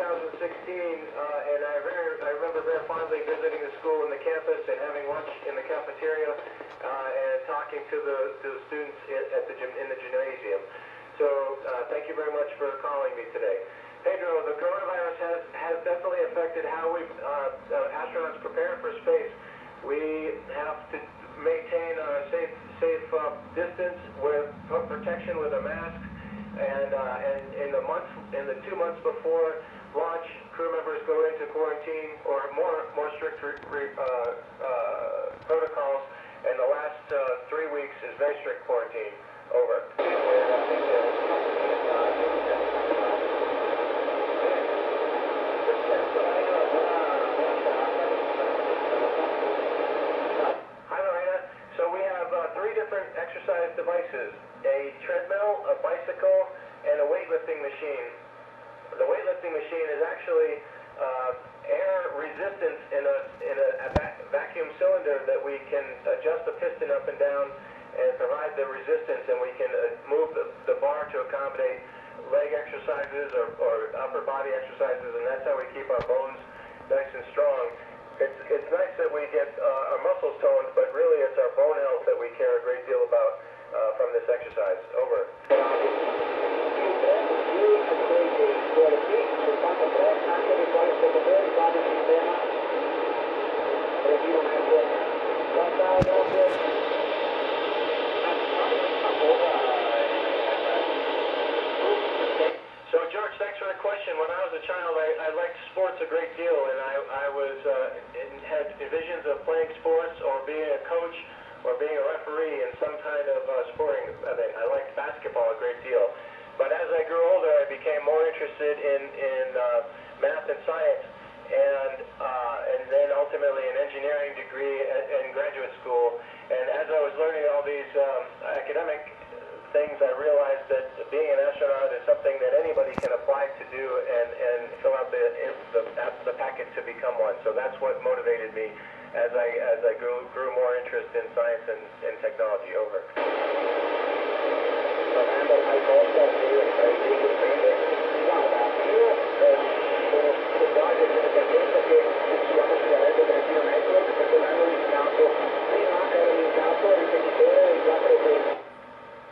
and I remember very fondly visiting the school and the campus and having lunch in the cafeteria and talking to the students in the gymnasium. So thank you very much for calling me today. Pedro, the coronavirus has definitely affected how astronauts prepare for space. We have to maintain a safe distance with protection with a mask, and in the 2 months before launch, crew members go into quarantine or more strict protocols, and the last 3 weeks is very strict quarantine. Over. Different exercise devices: a treadmill, a bicycle, and a weightlifting machine. The weightlifting machine is actually air resistance in a vacuum cylinder that we can adjust the piston up and down and provide the resistance, and we can move the bar to accommodate leg exercises or upper body exercises, and that's how we keep our bones nice and strong. It's nice that we get our muscles toned, but really it's our bone health that we care a great deal about from this exercise. Over. So George, thanks for the question. When I was a child, I liked sports a great deal, and I was had visions of playing sports or being a coach or being a referee in some kind of sporting event. I liked basketball a great deal. But as I grew older, I became more interested in math and science, and then ultimately an engineering degree in graduate school. And as I was learning all these academic things, I realized that being an astronaut is something that anybody can apply to do and fill out the packet to become one. So that's what motivated me as I grew more interest in science and technology. Over.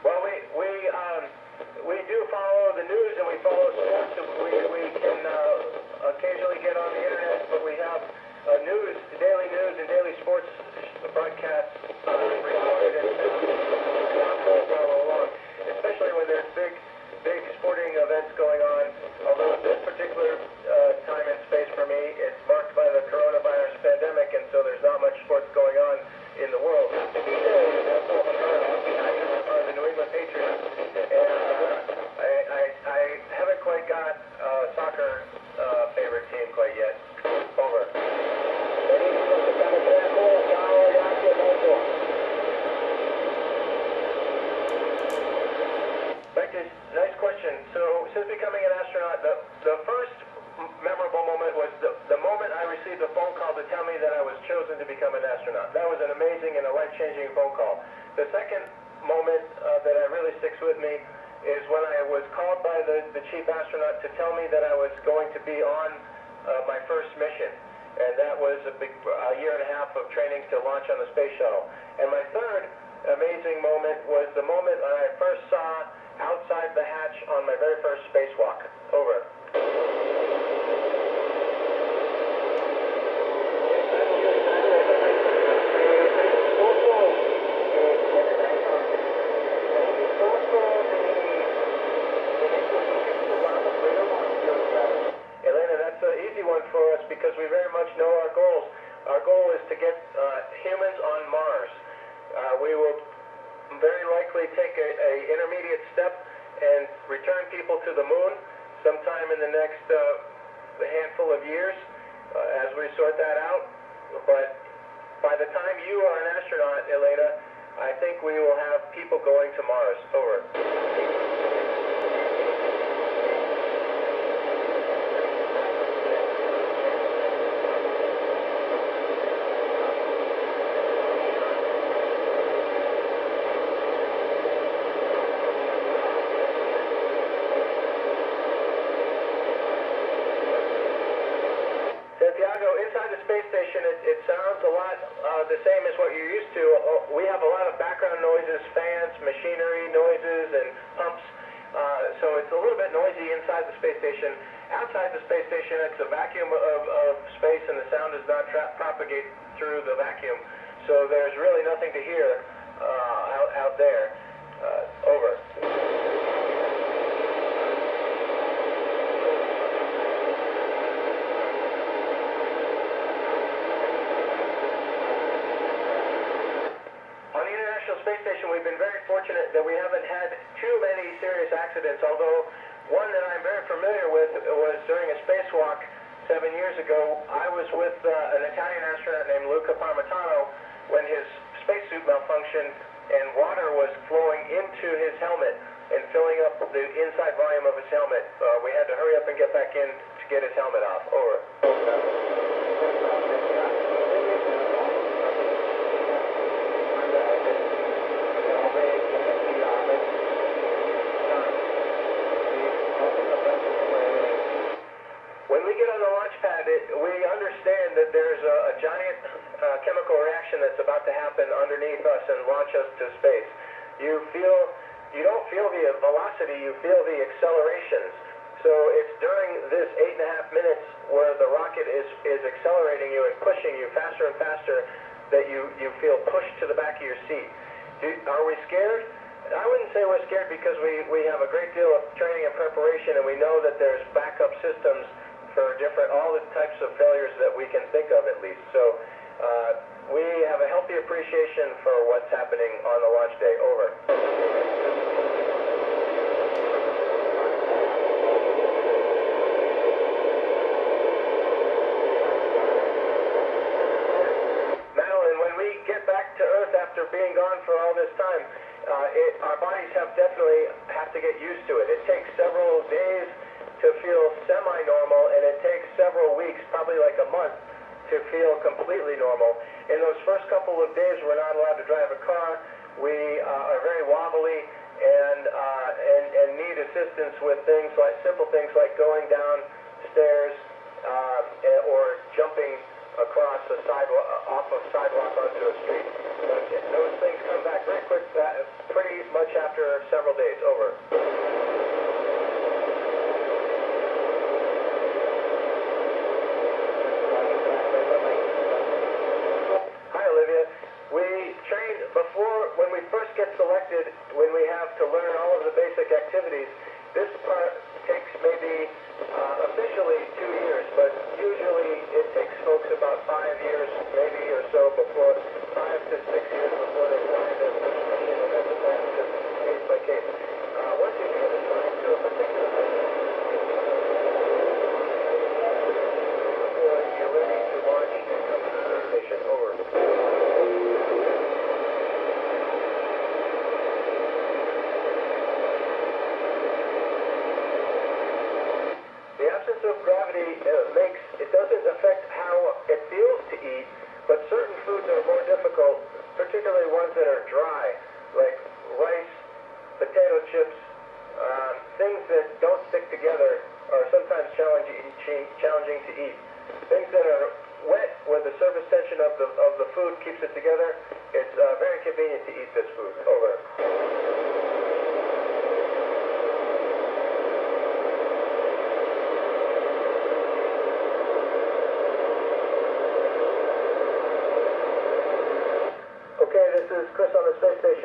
Well, we do follow the news and we follow sports. We can occasionally get on the internet, but we have daily news and daily sports broadcasts recorded and follow along, especially when there's big sporting events going on. Although this particular time and space for me, it's marked by the coronavirus pandemic, and so there's not much sports going on in the world. The New England Patriots, and I haven't quite got a soccer favorite team quite yet. Over. Nice question. So, since becoming an astronaut, the first memorable moment was the moment I received a phone call to tell me that I was chosen to become an astronaut. That was an amazing and a life-changing phone call. The second moment that really sticks with me is when I was called by the chief astronaut to tell me that I was going to be on my first mission. And that was a year and a half of training to launch on the space shuttle. And my third amazing moment was the moment I first saw outside the hatch on my very first spacewalk. Over. Elena, that's an easy one for us because we very much know our goals. Our goal is to get humans on Mars. We will very likely take a intermediate step and return people to the moon sometime in the next handful of years as we sort that out. But by the time you are an astronaut, Elena, I think we will have people going to Mars. Over. space station, it sounds a lot the same as what you're used to. We have a lot of background noises, fans, machinery noises, and pumps. So it's a little bit noisy inside the space station. Outside the space station, it's a vacuum of space, and the sound does not propagate through the vacuum. So there's really nothing to hear out there. Over. Space station, we've been very fortunate that we haven't had too many serious accidents, although one that I'm very familiar with was during a spacewalk 7 years ago. I was with an Italian astronaut named Luca Parmitano when his spacesuit malfunctioned and water was flowing into his helmet and filling up the inside volume of his helmet. We had to hurry up and get back in to get his helmet off. Over. We understand that there's a giant chemical reaction that's about to happen underneath us and launch us to space. You don't feel the velocity, you feel the accelerations. So it's during this 8.5 minutes where the rocket is accelerating you and pushing you faster and faster that you feel pushed to the back of your seat. Are we scared? I wouldn't say we're scared because we have a great deal of training and preparation, and we know that there's backup systems for all the types of failures that we can think of, at least. So we have a healthy appreciation for what's happening on the launch day. Over. Madeline, when we get back to Earth after being gone for all this time, our bodies have to get used to it. It takes several days to feel semi-normal, and it takes several weeks, probably like a month, to feel completely normal. In those first couple of days, we're not allowed to drive a car. We are very wobbly and need assistance with simple things like going down stairs or jumping across a off a sidewalk onto a street. But those things come back very quick, pretty much after several days. Over. When we first get selected, when we have to learn all of the basic activities, this part takes maybe officially 2 years, but usually it takes folks about 5 years, maybe or so, 5 to 6 years before they find a machine, and that's just case by case. Once you get assigned to a particular you're ready to launch and come to the station. Over. Of gravity doesn't affect how it feels to eat, but certain foods are more difficult, particularly ones that are dry, like rice, potato chips, things that don't stick together are sometimes challenging to eat. Things that are wet, where the surface tension of the food keeps it together, it's very convenient to eat this food. Over. This is Chris on the space station.